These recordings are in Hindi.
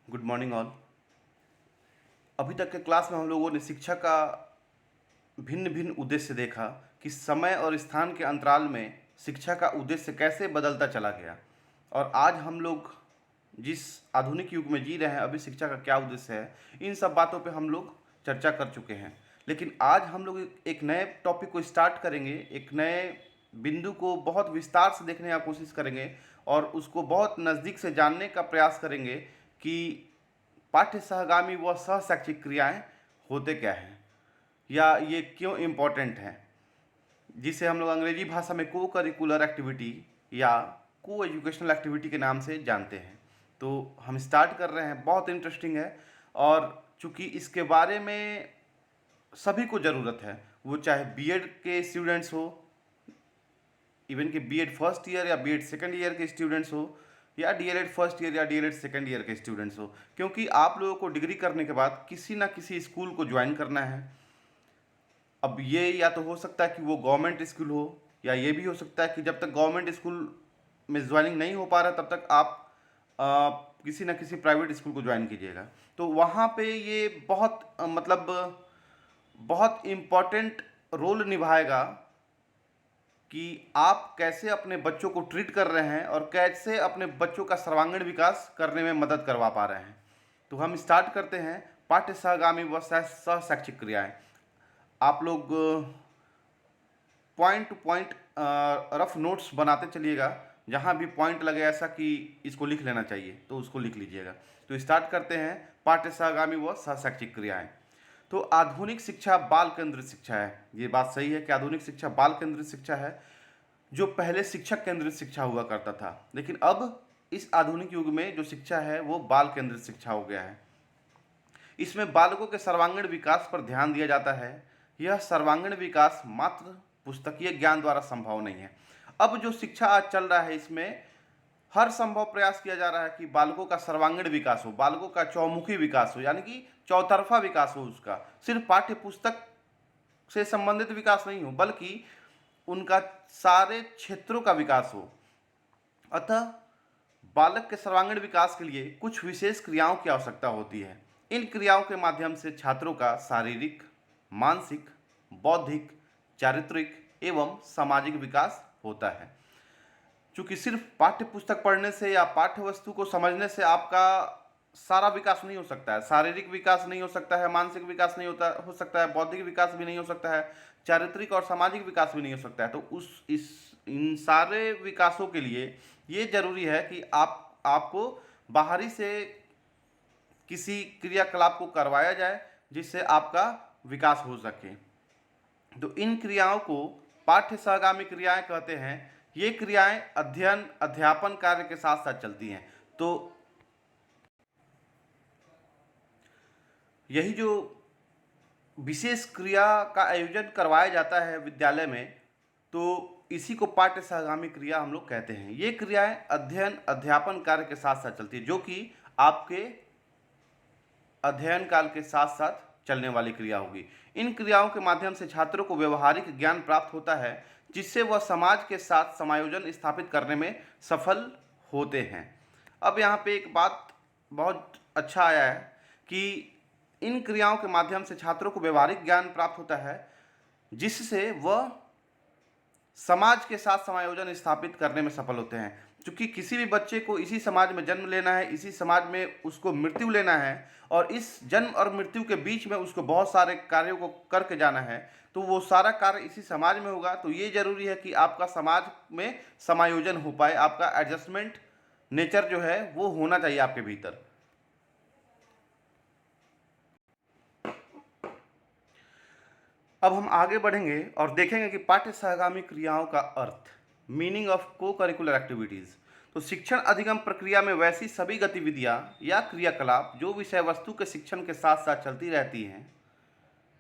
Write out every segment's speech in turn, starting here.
Good morning all. अभी तक के क्लास में हम लोगों ने शिक्षा का भिन्न भिन्न उद्देश्य देखा कि समय और स्थान के अंतराल में शिक्षा का उद्देश्य कैसे बदलता चला गया। और आज हम लोग जिस आधुनिक युग में जी रहे हैं, अभी शिक्षा का क्या उद्देश्य है, इन सब बातों पे हम लोग चर्चा कर चुके हैं। लेकिन आज हम लोग एक नए टॉपिक को स्टार्ट करेंगे, एक नए बिंदु को बहुत विस्तार से देखने की कोशिश करेंगे और उसको बहुत नज़दीक से जानने का प्रयास करेंगे कि पाठ्य सहगामी व सहशैक्षिक क्रियाएं होते क्या हैं या ये क्यों इम्पोर्टेंट हैं, जिसे हम लोग अंग्रेजी भाषा में को करिकुलर एक्टिविटी या को एजुकेशनल एक्टिविटी के नाम से जानते हैं। तो हम स्टार्ट कर रहे हैं, बहुत इंटरेस्टिंग है। और चूंकि इसके बारे में सभी को ज़रूरत है, वो चाहे बीएड के स्टूडेंट्स हो, इवन कि बीएड फर्स्ट ईयर या बीएड सेकंड ईयर के स्टूडेंट्स हो, या डीएलएड फर्स्ट ईयर या डीएलएड सेकंड ईयर के स्टूडेंट्स हो, क्योंकि आप लोगों को डिग्री करने के बाद किसी ना किसी स्कूल को ज्वाइन करना है। अब ये या तो हो सकता है कि वो गवर्नमेंट स्कूल हो, या ये भी हो सकता है कि जब तक गवर्नमेंट स्कूल में ज्वाइनिंग नहीं हो पा रहा तब तक आप किसी ना किसी प्राइवेट स्कूल को ज्वाइन कीजिएगा। तो वहाँ पे ये बहुत मतलब बहुत इम्पॉर्टेंट रोल निभाएगा कि आप कैसे अपने बच्चों को ट्रीट कर रहे हैं और कैसे अपने बच्चों का सर्वांगीण विकास करने में मदद करवा पा रहे हैं। तो हम स्टार्ट करते हैं पाठ्य सहगामी व सहशैक्षिक क्रियाएं। आप लोग point two point rough notes बनाते चलिएगा, जहाँ भी पॉइंट लगे ऐसा कि इसको लिख लेना चाहिए तो उसको लिख लीजिएगा। तो स्टार्ट करते हैं पाठ्य सहगामी व सहशैक्षिक क्रियाएं। तो आधुनिक शिक्षा बाल केंद्रित शिक्षा है। ये बात सही है कि आधुनिक शिक्षा बाल केंद्रित शिक्षा है, जो पहले शिक्षक केंद्रित शिक्षा हुआ करता था। लेकिन अब इस आधुनिक युग में जो शिक्षा है वो बाल केंद्रित शिक्षा हो गया है। इसमें बालकों के सर्वांगीण विकास पर ध्यान दिया जाता है। यह सर्वांगीण विकास मात्र पुस्तकीय ज्ञान द्वारा संभव नहीं है। अब जो शिक्षा आज चल रहा है, इसमें हर संभव प्रयास किया जा रहा है कि बालकों का सर्वांगीण विकास हो, बालकों का चौमुखी विकास हो, यानी कि चौतरफा विकास हो। उसका सिर्फ पाठ्य पुस्तक से संबंधित विकास नहीं हो, बल्कि उनका सारे क्षेत्रों का विकास हो। अतः बालक के सर्वांगीण विकास के लिए कुछ विशेष क्रियाओं की आवश्यकता होती है। इन क्रियाओं के माध्यम से छात्रों का शारीरिक, मानसिक, बौद्धिक, चारित्रिक एवं सामाजिक विकास होता है। चूंकि सिर्फ पाठ्य पुस्तक पढ़ने से या पाठ्य वस्तु को समझने से आपका सारा विकास नहीं हो सकता है। शारीरिक विकास नहीं हो सकता है, मानसिक विकास नहीं हो सकता है, बौद्धिक विकास भी नहीं हो सकता है, चारित्रिक और सामाजिक विकास भी नहीं हो सकता है। तो इन सारे विकासों के लिए ये जरूरी है कि आपको बाहरी से किसी क्रियाकलाप को करवाया जाए जिससे आपका विकास हो सके। तो इन क्रियाओं को पाठ्य सहगामी क्रियाएं कहते हैं। ये क्रियाएं अध्ययन अध्यापन कार्य के साथ साथ चलती हैं। तो यही जो विशेष क्रिया का आयोजन करवाया जाता है विद्यालय में, तो इसी को पाठ्य सहगामी क्रिया हम लोग कहते हैं। ये क्रियाएं अध्ययन अध्यापन कार्य के साथ साथ चलती है, जो कि आपके अध्ययन काल के साथ साथ चलने वाली क्रिया होगी। इन क्रियाओं के माध्यम से छात्रों को व्यवहारिक ज्ञान प्राप्त होता है, जिससे वह समाज के साथ समायोजन स्थापित करने में सफल होते हैं। अब यहाँ पे एक बात बहुत अच्छा आया है कि इन क्रियाओं के माध्यम से छात्रों को व्यवहारिक ज्ञान प्राप्त होता है, जिससे वह समाज के साथ समायोजन स्थापित करने में सफल होते हैं। क्योंकि किसी भी बच्चे को इसी समाज में जन्म लेना है, इसी समाज में उसको मृत्यु लेना है, और इस जन्म और मृत्यु के बीच में उसको बहुत सारे कार्यों को करके जाना है। तो वो सारा कार्य इसी समाज में होगा। तो ये जरूरी है कि आपका समाज में समायोजन हो पाए, आपका एडजस्टमेंट नेचर जो है वो होना चाहिए आपके भीतर। अब हम आगे बढ़ेंगे और देखेंगे कि पाठ्य सहगामी क्रियाओं का अर्थ, मीनिंग ऑफ को करिकुलर एक्टिविटीज़। तो शिक्षण अधिगम प्रक्रिया में वैसी सभी गतिविधियां या क्रियाकलाप जो विषय वस्तु के शिक्षण के साथ साथ चलती रहती हैं।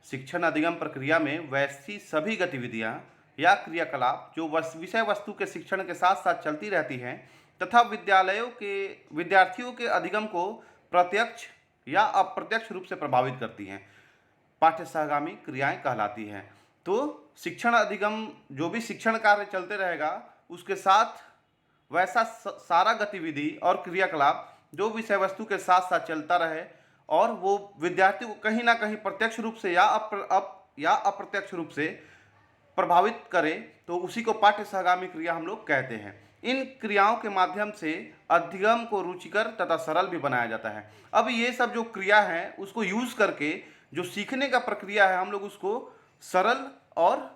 शिक्षण अधिगम प्रक्रिया में वैसी सभी गतिविधियां या क्रियाकलाप जो विषय वस्तु के शिक्षण के साथ साथ चलती रहती हैं तथा विद्यार्थियों के अधिगम को प्रत्यक्ष या अप्रत्यक्ष रूप से प्रभावित करती हैं, पाठ्य सहगामी क्रियाएं कहलाती हैं। तो शिक्षण अधिगम, जो भी शिक्षण कार्य चलते रहेगा, उसके साथ वैसा सारा गतिविधि और क्रियाकलाप जो विषय वस्तु के साथ साथ चलता रहे और वो विद्यार्थी को कहीं ना कहीं प्रत्यक्ष रूप से या अप्रत्यक्ष रूप से प्रभावित करे, तो उसी को पाठ्य सहगामी क्रिया हम लोग कहते हैं। इन क्रियाओं के माध्यम से अध्ययन को रुचिकर तथा सरल भी बनाया जाता है। अब ये सब जो क्रिया है उसको यूज करके जो सीखने का प्रक्रिया है हम लोग उसको सरल और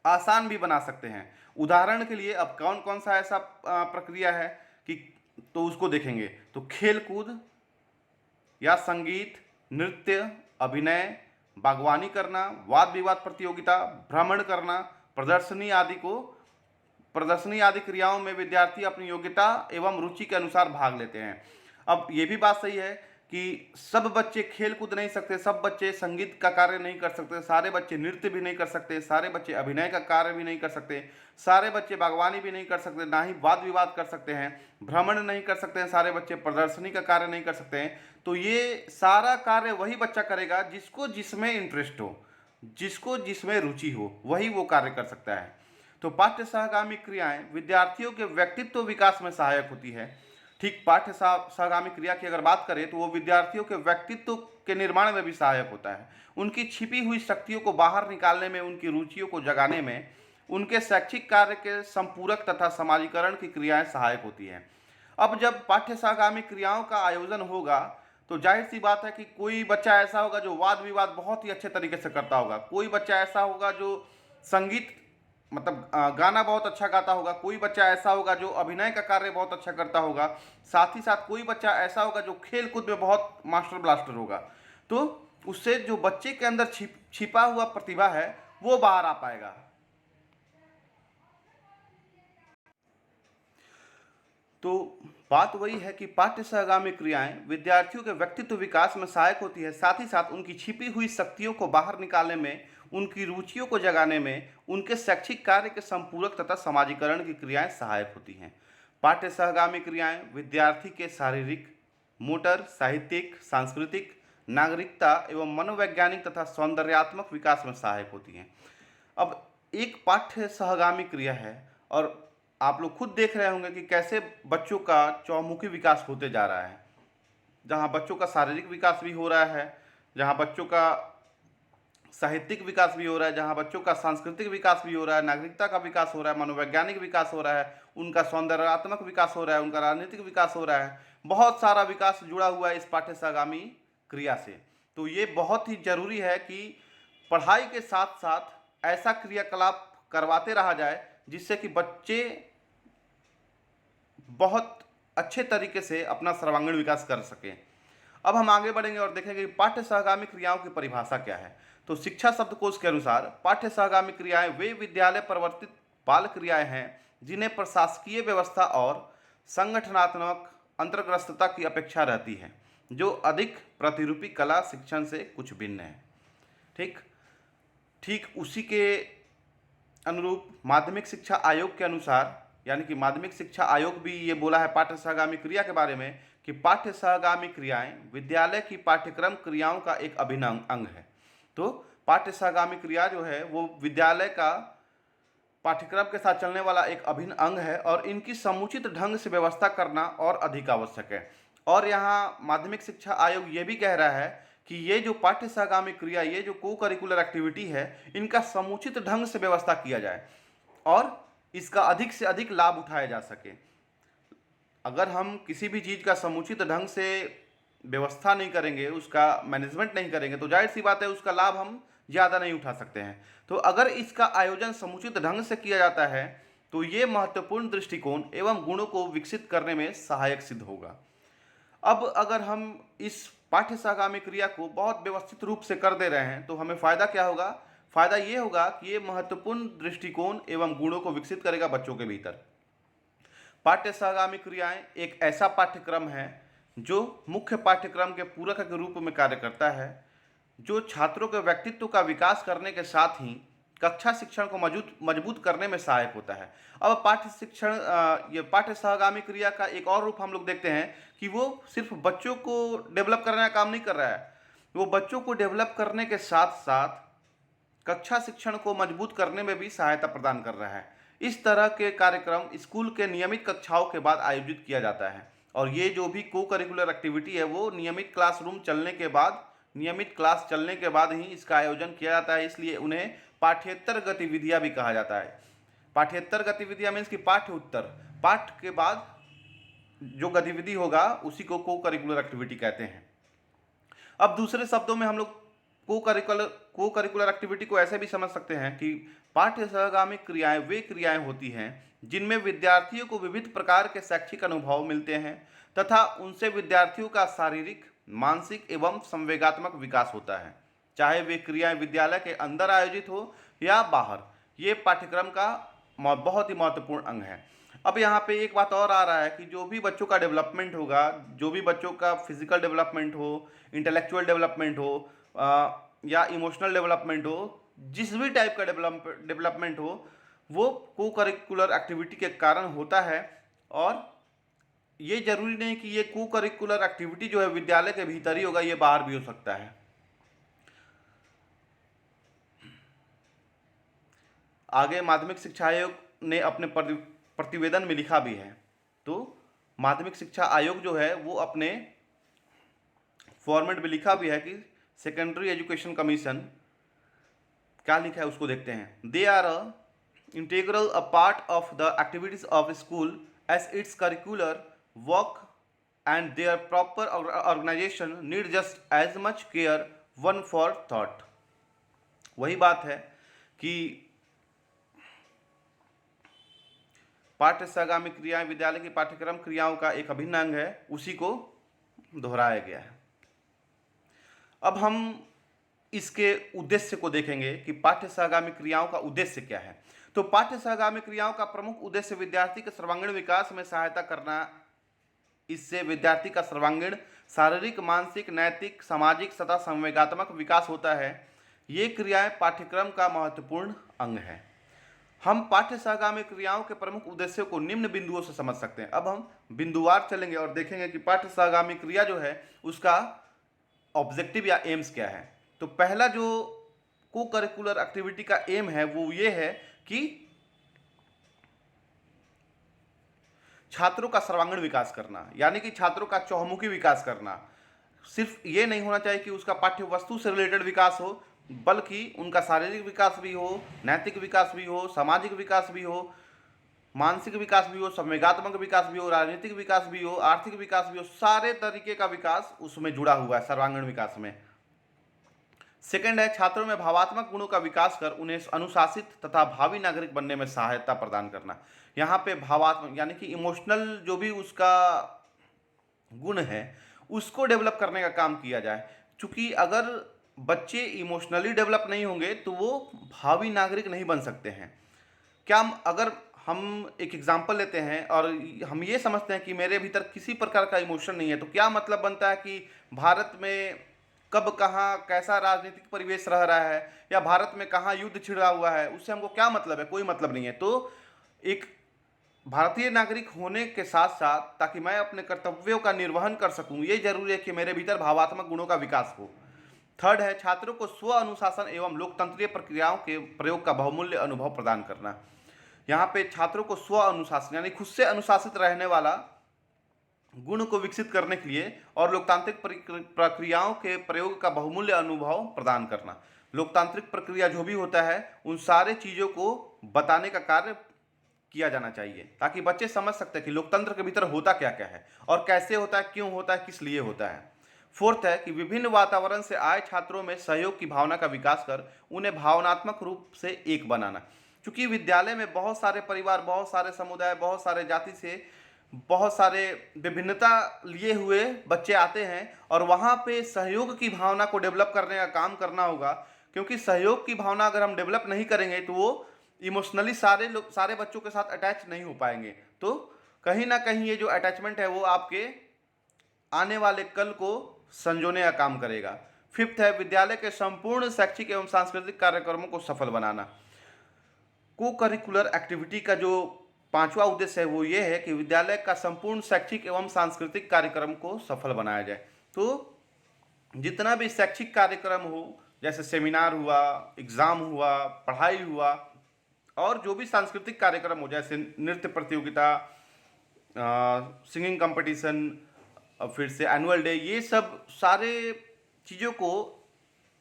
आसान भी बना सकते हैं। उदाहरण के लिए अब कौन कौन सा ऐसा प्रक्रिया है कि तो उसको देखेंगे। तो खेल कूद या संगीत, नृत्य, अभिनय, बागवानी करना, वाद विवाद प्रतियोगिता, भ्रमण करना, प्रदर्शनी आदि क्रियाओं में विद्यार्थी अपनी योग्यता एवं रुचि के अनुसार भाग लेते हैं। अब ये भी बात सही है कि सब बच्चे खेल कूद नहीं सकते, सब बच्चे संगीत का कार्य नहीं कर सकते, सारे बच्चे नृत्य भी नहीं कर सकते, सारे बच्चे अभिनय का कार्य भी नहीं कर सकते, सारे बच्चे बागवानी भी नहीं कर सकते, ना ही वाद विवाद कर सकते हैं, भ्रमण नहीं कर सकते हैं, सारे बच्चे प्रदर्शनी का कार्य नहीं कर सकते हैं। तो ये सारा कार्य वही बच्चा करेगा जिसको जिसमें इंटरेस्ट हो, जिसको जिसमें रुचि हो, वही वो कार्य कर सकता है। तो पाठ्य सहगामी क्रियाएं विद्यार्थियों के व्यक्तित्व विकास में सहायक होती है। ठीक पाठ्य सहगामी क्रिया की अगर बात करें तो वो विद्यार्थियों के व्यक्तित्व के निर्माण में भी सहायक होता है। उनकी छिपी हुई शक्तियों को बाहर निकालने में, उनकी रुचियों को जगाने में, उनके शैक्षिक कार्य के संपूरक तथा समाजीकरण की क्रियाएं सहायक होती हैं। अब जब पाठ्य सहगामी क्रियाओं का आयोजन होगा तो जाहिर सी बात है कि कोई बच्चा ऐसा होगा जो वाद विवाद बहुत ही अच्छे तरीके से करता होगा, कोई बच्चा ऐसा होगा जो संगीत मतलब गाना बहुत अच्छा गाता होगा, कोई बच्चा ऐसा होगा जो अभिनय का कार्य बहुत अच्छा करता होगा, साथ ही साथ कोई बच्चा ऐसा होगा जो खेल कूद में बहुत मास्टर ब्लास्टर होगा। तो उससे जो बच्चे के अंदर छिपा हुआ प्रतिभा है वो बाहर आ पाएगा। तो बात वही है कि पाठ्य सहगामी क्रियाएं विद्यार्थियों के व्यक्तित्व विकास में सहायक होती है, साथ ही साथ उनकी छिपी हुई शक्तियों को बाहर निकालने में, उनकी रुचियों को जगाने में, उनके शैक्षिक कार्य के संपूरक तथा समाजीकरण की क्रियाएं सहायक होती हैं। पाठ्य सहगामी क्रियाएं विद्यार्थी के शारीरिक, मोटर, साहित्यिक, सांस्कृतिक, नागरिकता एवं मनोवैज्ञानिक तथा सौंदर्यात्मक विकास में सहायक होती हैं। अब एक पाठ्य सहगामी क्रिया है और आप लोग खुद देख रहे होंगे कि कैसे बच्चों का चौमुखी विकास होते जा रहा है, जहाँ बच्चों का शारीरिक विकास भी हो रहा है, जहाँ बच्चों का साहित्यिक विकास भी हो रहा है, जहाँ बच्चों का सांस्कृतिक विकास भी हो रहा है, नागरिकता का विकास हो रहा है, मनोवैज्ञानिक विकास हो रहा है, उनका सौंदर्यात्मक विकास हो रहा है, उनका राजनीतिक विकास हो रहा है। बहुत सारा विकास जुड़ा हुआ है इस पाठ्य सहगामी क्रिया से। तो ये बहुत ही जरूरी है कि पढ़ाई के साथ साथ ऐसा क्रियाकलाप करवाते रहा जाए जिससे कि बच्चे बहुत अच्छे तरीके से अपना सर्वांगीण विकास कर सकें। अब हम आगे बढ़ेंगे और देखेंगे कि पाठ्य सहगामी क्रियाओं की परिभाषा क्या है। तो शिक्षा शब्दकोश के अनुसार पाठ्य सहगामी क्रियाएं वे विद्यालय परिवर्तित बाल क्रियाएं हैं जिन्हें प्रशासकीय व्यवस्था और संगठनात्मक अंतर्ग्रस्तता की अपेक्षा रहती है, जो अधिक प्रतिरूपी कला शिक्षण से कुछ भिन्न है। ठीक उसी के अनुरूप माध्यमिक शिक्षा आयोग के अनुसार, यानी कि माध्यमिक शिक्षा आयोग भी ये बोला है पाठ्य सहगामी क्रिया के बारे में कि पाठ्य सहगामी क्रियाएं विद्यालय की पाठ्यक्रम क्रियाओं का एक अभिन्न अंग है। तो पाठ्य सहगामी क्रिया जो है वो विद्यालय का पाठ्यक्रम के साथ चलने वाला एक अभिन्न अंग है और इनकी समुचित ढंग से व्यवस्था करना और अधिक आवश्यक है। और यहाँ माध्यमिक शिक्षा आयोग ये भी कह रहा है कि ये जो पाठ्य सहगामी क्रिया, ये जो को करिकुलर एक्टिविटी है, इनका समुचित ढंग से व्यवस्था किया जाए और इसका अधिक से अधिक लाभ उठाया जा सके। अगर हम किसी भी चीज़ का समुचित ढंग से व्यवस्था नहीं करेंगे, उसका मैनेजमेंट नहीं करेंगे, तो जाहिर सी बात है उसका लाभ हम ज़्यादा नहीं उठा सकते हैं। तो अगर इसका आयोजन समुचित ढंग से किया जाता है तो ये महत्वपूर्ण दृष्टिकोण एवं गुणों को विकसित करने में सहायक सिद्ध होगा। अब अगर हम इस पाठ्य सहगामी क्रिया को बहुत व्यवस्थित रूप से कर दे रहे हैं तो हमें फ़ायदा क्या होगा? फ़ायदा ये होगा कि ये महत्वपूर्ण दृष्टिकोण एवं गुणों को विकसित करेगा बच्चों के भीतर। पाठ्य सहगामी क्रियाएं एक ऐसा पाठ्यक्रम है जो मुख्य पाठ्यक्रम के पूरक के रूप में कार्य करता है, जो छात्रों के व्यक्तित्व का विकास करने के साथ ही कक्षा शिक्षण को मजबूत करने में सहायक होता है। अब ये पाठ्य सहगामी क्रिया का एक और रूप हम लोग देखते हैं कि वो सिर्फ बच्चों को डेवलप करने का काम नहीं कर रहा है, वो बच्चों को डेवलप करने के साथ साथ कक्षा शिक्षण को मजबूत करने में भी सहायता प्रदान कर रहा है। इस तरह के कार्यक्रम स्कूल के नियमित कक्षाओं के बाद आयोजित किया जाता है और ये जो भी को करिकुलर एक्टिविटी है वो नियमित क्लास चलने के बाद ही इसका आयोजन किया जाता है, इसलिए उन्हें पाठ्येतर गतिविधियां भी कहा जाता है। पाठ्येतर गतिविधियां मीन्स कि पाठ्य उत्तर, पाठ के बाद जो गतिविधि होगा उसी को करिकुलर एक्टिविटी कहते हैं। अब दूसरे शब्दों में हम लोग को करिकुलर एक्टिविटी को ऐसे भी समझ सकते हैं कि पाठ्य सहगामी क्रियाएं वे क्रियाएं होती हैं जिनमें विद्यार्थियों को विविध प्रकार के शैक्षिक अनुभव मिलते हैं तथा उनसे विद्यार्थियों का शारीरिक, मानसिक एवं संवेगात्मक विकास होता है, चाहे वे क्रियाएं विद्यालय के अंदर आयोजित हो या बाहर। ये पाठ्यक्रम का बहुत ही महत्वपूर्ण अंग है। अब यहाँ पे एक बात और आ रहा है कि जो भी बच्चों का डेवलपमेंट होगा, जो भी बच्चों का फिजिकल डेवलपमेंट हो, इंटेलेक्चुअल डेवलपमेंट हो या इमोशनल डेवलपमेंट हो, जिस भी टाइप का डेवलपमेंट हो, वो को करिकुलर एक्टिविटी के कारण होता है। और ये जरूरी नहीं कि ये को करिकुलर एक्टिविटी जो है विद्यालय के भीतर ही होगा, ये बाहर भी हो सकता है। आगे माध्यमिक शिक्षा आयोग ने अपने प्रतिवेदन में लिखा भी है। तो माध्यमिक शिक्षा आयोग जो है वो अपने फॉर्मेट में लिखा भी है कि सेकेंडरी एजुकेशन कमीशन क्या लिखा है उसको देखते हैं। They are integral a part of the activities of school as its curricular work and their proper organisation need just as much care one for thought. वही बात है कि पाठ्य सहगामी क्रियाएं विद्यालय की पाठ्यक्रम क्रियाओं का एक अभिन्न अंग है, उसी को दोहराया गया है। अब हम इसके उद्देश्य को देखेंगे कि पाठ्य सहगामी क्रियाओं का उद्देश्य क्या है। तो पाठ्य सहगामी क्रियाओं का प्रमुख उद्देश्य विद्यार्थी के सर्वांगीण विकास में सहायता करना। इससे विद्यार्थी का सर्वांगीण शारीरिक, मानसिक, नैतिक, सामाजिक तथा संवेगात्मक विकास होता है। ये क्रियाएं पाठ्यक्रम का महत्वपूर्ण अंग है। हम पाठ्य सहगामी क्रियाओं के प्रमुख उद्देश्यों को निम्न बिंदुओं से समझ सकते हैं। अब हम बिंदुवार चलेंगे और देखेंगे कि पाठ्य सहगामी क्रिया जो है उसका ऑब्जेक्टिव या एम्स क्या है। तो पहला जो को करिकुलर एक्टिविटी का एम है वो ये है कि छात्रों का सर्वांगीण विकास करना, यानी कि छात्रों का चौमुखी विकास करना। सिर्फ ये नहीं होना चाहिए कि उसका पाठ्य वस्तु से रिलेटेड विकास हो, बल्कि उनका शारीरिक विकास भी हो, नैतिक विकास भी हो, सामाजिक विकास भी हो, मानसिक विकास भी हो, संवेगात्मक विकास भी हो, राजनीतिक विकास भी हो, आर्थिक विकास भी हो। सारे तरीके का विकास उसमें जुड़ा हुआ है सर्वांगीण विकास में। सेकंड है छात्रों में भावात्मक गुणों का विकास कर उन्हें अनुशासित तथा भावी नागरिक बनने में सहायता प्रदान करना। यहाँ पे भावात्मक यानी कि इमोशनल जो भी उसका गुण है उसको डेवलप करने का काम किया जाए, क्योंकि अगर बच्चे इमोशनली डेवलप नहीं होंगे तो वो भावी नागरिक नहीं बन सकते हैं। क्या अगर हम एक एग्जाम्पल लेते हैं और हम ये समझते हैं कि मेरे भीतर किसी प्रकार का इमोशन नहीं है, तो क्या मतलब बनता है कि भारत में कब कहाँ कैसा राजनीतिक परिवेश रह रहा है या भारत में कहाँ युद्ध छिड़ा हुआ है, उससे हमको क्या मतलब है? कोई मतलब नहीं है। तो एक भारतीय नागरिक होने के साथ साथ ताकि मैं अपने कर्तव्यों का निर्वहन कर सकूं, ये जरूरी है कि मेरे भीतर भावात्मक गुणों का विकास हो। थर्ड है छात्रों को स्व अनुशासन एवं लोकतंत्रीय प्रक्रियाओं के प्रयोग का बहुमूल्य अनुभव प्रदान करना। यहाँ पे छात्रों को स्व अनुशासन यानी खुद से अनुशासित रहने वाला गुण को विकसित करने के लिए और लोकतांत्रिक प्रक्रियाओं के प्रयोग का बहुमूल्य अनुभव प्रदान करना। लोकतांत्रिक प्रक्रिया जो भी होता है उन सारे चीज़ों को बताने का कार्य किया जाना चाहिए, ताकि बच्चे समझ सकते हैं कि लोकतंत्र के भीतर होता क्या क्या है और कैसे होता है, क्यों होता है, किस लिए होता है। फोर्थ है कि विभिन्न वातावरण से आए छात्रों में सहयोग की भावना का विकास कर उन्हें भावनात्मक रूप से एक बनाना। क्योंकि विद्यालय में बहुत सारे परिवार, बहुत सारे समुदाय, बहुत सारे जाति से बहुत सारे विभिन्नता लिए हुए बच्चे आते हैं और वहाँ पे सहयोग की भावना को डेवलप करने का काम करना होगा। क्योंकि सहयोग की भावना अगर हम डेवलप नहीं करेंगे तो वो इमोशनली सारे बच्चों के साथ अटैच नहीं हो पाएंगे। तो कहीं ना कहीं ये जो अटैचमेंट है वो आपके आने वाले कल को संजोने का काम करेगा। फिफ्थ है विद्यालय के संपूर्ण शैक्षिक एवं सांस्कृतिक कार्यक्रमों को सफल बनाना। को करिकुलर एक्टिविटी का जो पांचवा उद्देश्य है वो ये है कि विद्यालय का संपूर्ण शैक्षिक एवं सांस्कृतिक कार्यक्रम को सफल बनाया जाए। तो जितना भी शैक्षिक कार्यक्रम हो, जैसे सेमिनार हुआ, एग्जाम हुआ, पढ़ाई हुआ, और जो भी सांस्कृतिक कार्यक्रम हो जैसे नृत्य प्रतियोगिता, सिंगिंग कंपटीशन, फिर से एनुअल डे, ये सब सारे चीज़ों को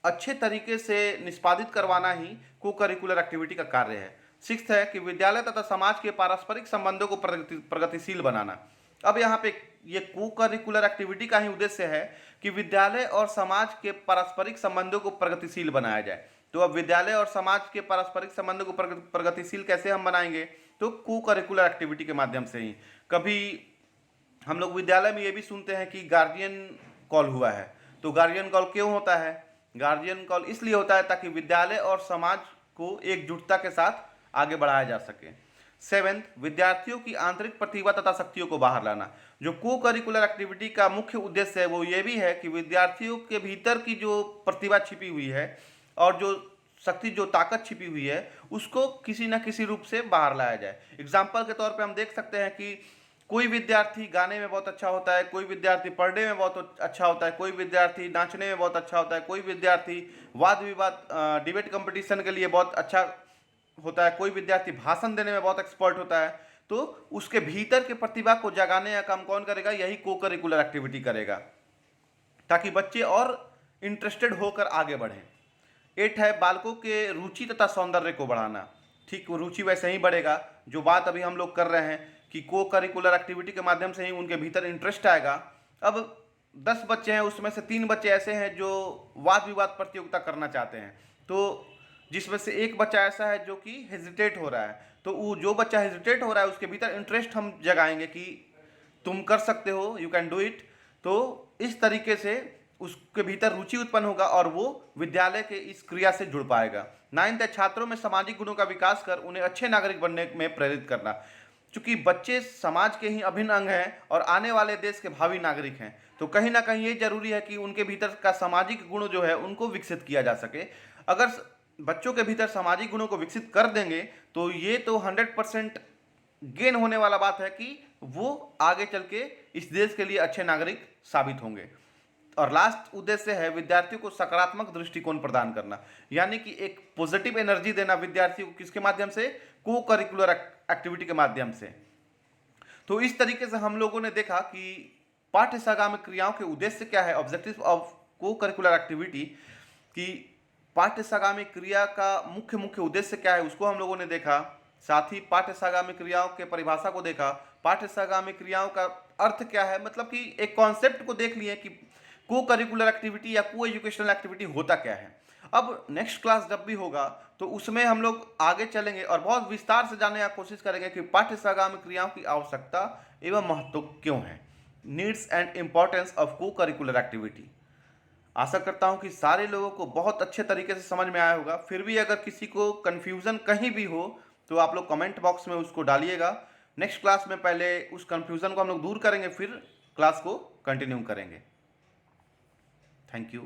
अच्छे तरीके से निष्पादित करवाना ही को करिकुलर एक्टिविटी का कार्य है। सिक्स्थ है कि विद्यालय तथा समाज के पारस्परिक संबंधों को प्रगतिशील बनाना। अब यहाँ पे ये को करिकुलर एक्टिविटी का ही उद्देश्य है कि विद्यालय और समाज के पारस्परिक संबंधों को प्रगतिशील बनाया जाए। तो अब विद्यालय और समाज के पारस्परिक संबंधों को प्रगतिशील कैसे हम बनाएंगे? तो को करिकुलर एक्टिविटी के माध्यम से ही। कभी हम लोग विद्यालय में ये भी सुनते हैं कि गार्जियन कॉल हुआ है, तो गार्जियन कॉल क्यों होता है? गार्जियन कॉल इसलिए होता है ताकि विद्यालय और समाज को एकजुटता के साथ आगे बढ़ाया जा सके। सेवेंथ, विद्यार्थियों की आंतरिक प्रतिभा तथा शक्तियों को बाहर लाना। जो को करिकुलर एक्टिविटी का मुख्य उद्देश्य है वो ये भी है कि विद्यार्थियों के भीतर की जो प्रतिभा छिपी हुई है और जो शक्ति, जो ताकत छिपी हुई है, उसको किसी न किसी रूप से बाहर लाया जाए। एग्जाम्पल के तौर पे हम देख सकते हैं कि कोई विद्यार्थी गाने में बहुत अच्छा होता है, कोई विद्यार्थी पढ़ने में बहुत अच्छा होता है, कोई विद्यार्थी नाचने में बहुत अच्छा होता है, कोई विद्यार्थी वाद विवाद डिबेट कंपटीशन के लिए बहुत अच्छा होता है, कोई विद्यार्थी भाषण देने में बहुत एक्सपर्ट होता है। तो उसके भीतर के प्रतिभा को जगाने का काम कौन करेगा? यही को करिकुलर एक्टिविटी करेगा, ताकि बच्चे और इंटरेस्टेड होकर आगे बढ़ें। 8 है बालकों के रुचि तथा सौंदर्य को बढ़ाना। ठीक, रुचि वैसे ही बढ़ेगा जो बात अभी हम लोग कर रहे हैं कि को करिकुलर एक्टिविटी के माध्यम से ही उनके भीतर इंटरेस्ट आएगा। अब 10 बच्चे हैं, उसमें से 3 बच्चे ऐसे हैं जो वाद विवाद प्रतियोगिता करना चाहते हैं, तो जिसमें से एक बच्चा ऐसा है जो कि हेजिटेट हो रहा है, तो वो जो बच्चा हेजिटेट हो रहा है उसके भीतर इंटरेस्ट हम जगाएंगे कि तुम कर सकते हो, यू कैन डू इट। तो इस तरीके से उसके भीतर रुचि उत्पन्न होगा और वो विद्यालय के इस क्रिया से जुड़ पाएगा। 9th है छात्रों में सामाजिक गुणों का विकास कर उन्हें अच्छे नागरिक बनने में प्रेरित करना। चूंकि बच्चे समाज के ही अभिन्न अंग हैं और आने वाले देश के भावी नागरिक हैं, तो कहीं ना कहीं ये जरूरी है कि उनके भीतर का सामाजिक गुण जो है उनको विकसित किया जा सके। अगर बच्चों के भीतर सामाजिक गुणों को विकसित कर देंगे तो ये तो 100% गेन होने वाला बात है कि वो आगे चल के इस देश के लिए अच्छे नागरिक साबित होंगे। और लास्ट उद्देश्य है विद्यार्थियों को सकारात्मक दृष्टिकोण प्रदान करना, यानी कि एक पॉजिटिव एनर्जी देना विद्यार्थियों को। किसके माध्यम से? को करिकुलर एक्टिविटी के माध्यम से। तो इस तरीके से हम लोगों ने देखा कि पाठ्य सागामी क्रियाओं के उद्देश्य क्या है, ऑब्जेक्टिव ऑफ को करिकुलर एक्टिविटी, कि पाठ्य सागामी क्रिया का मुख्य उद्देश्य क्या है उसको हम लोगों ने देखा। साथ ही पाठ्य सागामी क्रियाओं के परिभाषा को देखा। पाठ्य सागामी क्रियाओं का अर्थ क्या है, मतलब कि एक कॉन्सेप्ट को देख लिए कि को करिकुलर एक्टिविटी या को एजुकेशनल एक्टिविटी होता क्या है। अब नेक्स्ट क्लास जब भी होगा तो उसमें हम लोग आगे चलेंगे और बहुत विस्तार से जानने की कोशिश करेंगे कि पाठ्य सागामी क्रियाओं की आवश्यकता एवं महत्व क्यों है, नीड्स एंड इम्पॉर्टेंस ऑफ को करिकुलर एक्टिविटी। आशा करता हूं कि सारे लोगों को बहुत अच्छे तरीके से समझ में आया होगा। फिर भी अगर किसी को कन्फ्यूज़न कहीं भी हो तो आप लोग कमेंट बॉक्स में उसको डालिएगा। नेक्स्ट क्लास में पहले उस कन्फ्यूज़न को हम लोग दूर करेंगे, फिर क्लास को कंटिन्यू करेंगे। Thank you.